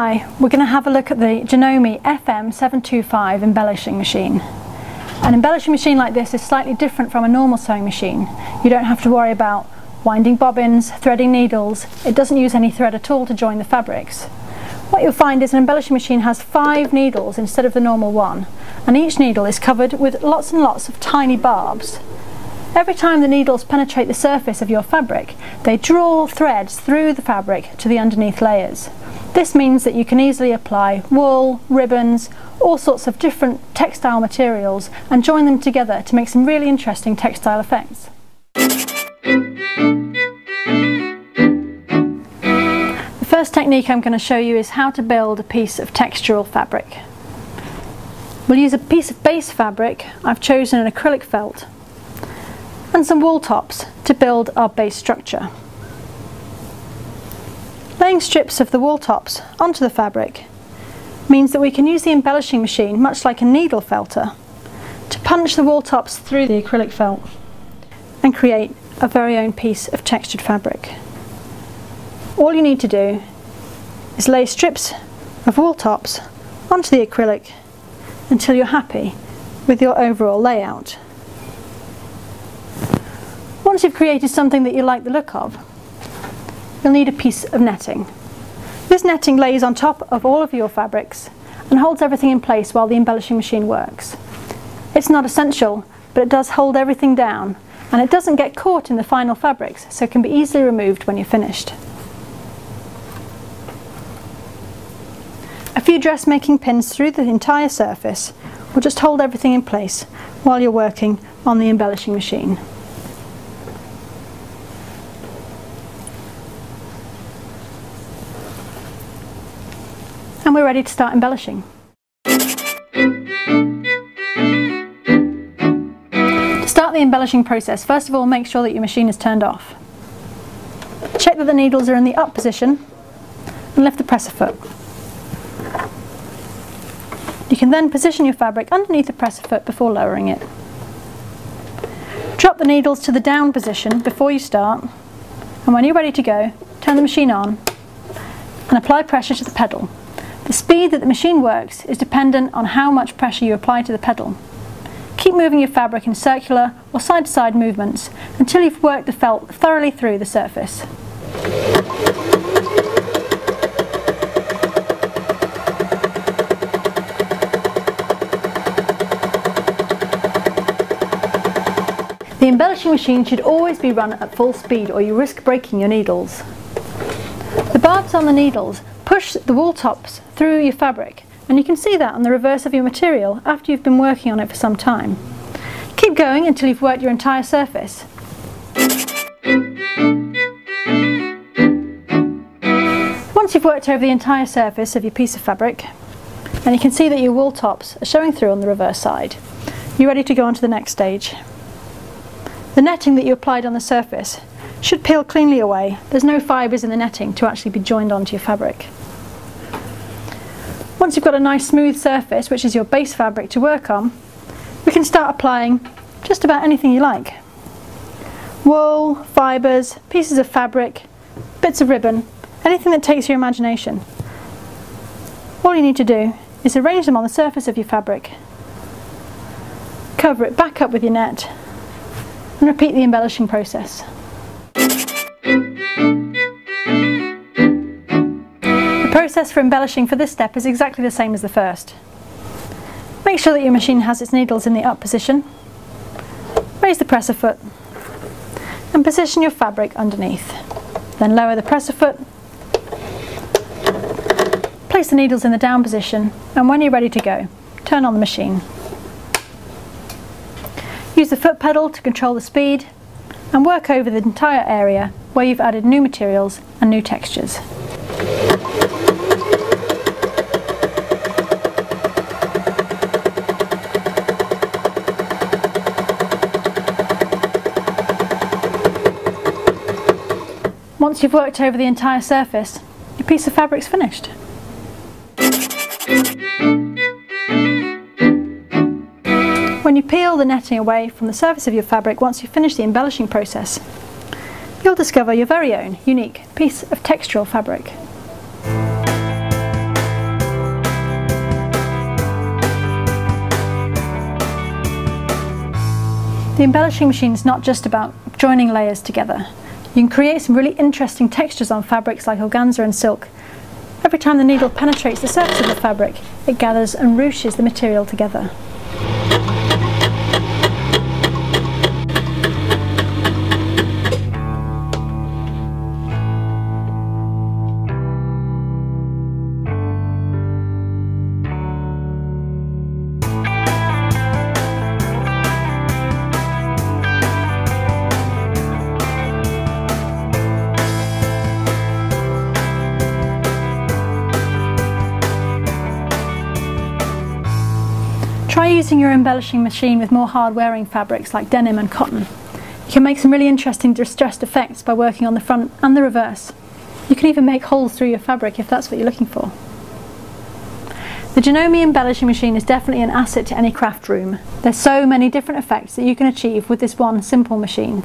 Hi, we're going to have a look at the Janome FM725 embellishing machine. An embellishing machine like this is slightly different from a normal sewing machine. You don't have to worry about winding bobbins, threading needles. It doesn't use any thread at all to join the fabrics. What you'll find is an embellishing machine has 5 needles instead of the normal one, and each needle is covered with lots and lots of tiny barbs. Every time the needles penetrate the surface of your fabric, they draw threads through the fabric to the underneath layers. This means that you can easily apply wool, ribbons, all sorts of different textile materials and join them together to make some really interesting textile effects. The first technique I'm going to show you is how to build a piece of textural fabric. We'll use a piece of base fabric. I've chosen an acrylic felt and some wool tops to build our base structure. Laying strips of the wool tops onto the fabric means that we can use the embellishing machine, much like a needle felter, to punch the wool tops through the acrylic felt and create a very own piece of textured fabric. All you need to do is lay strips of wool tops onto the acrylic until you're happy with your overall layout. Once you've created something that you like the look of, you'll need a piece of netting. This netting lays on top of all of your fabrics and holds everything in place while the embellishing machine works. It's not essential, but it does hold everything down, and it doesn't get caught in the final fabrics, so it can be easily removed when you're finished. A few dressmaking pins through the entire surface will just hold everything in place while you're working on the embellishing machine. And we're ready to start embellishing. To start the embellishing process, first of all, make sure that your machine is turned off. Check that the needles are in the up position and lift the presser foot. You can then position your fabric underneath the presser foot before lowering it. Drop the needles to the down position before you start, and when you're ready to go, turn the machine on and apply pressure to the pedal. The speed that the machine works is dependent on how much pressure you apply to the pedal. Keep moving your fabric in circular or side-to-side movements until you've worked the felt thoroughly through the surface. The embellishing machine should always be run at full speed or you risk breaking your needles. The barbs on the needles push the wool tops through your fabric, and you can see that on the reverse of your material after you've been working on it for some time. Keep going until you've worked your entire surface. Once you've worked over the entire surface of your piece of fabric, and you can see that your wool tops are showing through on the reverse side, you're ready to go on to the next stage. The netting that you applied on the surface should peel cleanly away. There's no fibres in the netting to actually be joined onto your fabric. Once you've got a nice smooth surface, which is your base fabric to work on, we can start applying just about anything you like. Wool, fibres, pieces of fabric, bits of ribbon, anything that takes your imagination. All you need to do is arrange them on the surface of your fabric, cover it back up with your net, and repeat the embellishing process. The process for embellishing for this step is exactly the same as the first. Make sure that your machine has its needles in the up position, raise the presser foot and position your fabric underneath. Then lower the presser foot, place the needles in the down position, and when you're ready to go, turn on the machine. Use the foot pedal to control the speed and work over the entire area where you've added new materials and new textures. Once you've worked over the entire surface, your piece of fabric's finished. When you peel the netting away from the surface of your fabric once you've finished the embellishing process, you'll discover your very own unique piece of textural fabric. The embellishing machine is not just about joining layers together. You can create some really interesting textures on fabrics like organza and silk. Every time the needle penetrates the surface of the fabric, it gathers and ruches the material together. Try using your embellishing machine with more hard-wearing fabrics like denim and cotton. You can make some really interesting distressed effects by working on the front and the reverse. You can even make holes through your fabric if that's what you're looking for. The Janome embellishing machine is definitely an asset to any craft room. There's so many different effects that you can achieve with this one simple machine.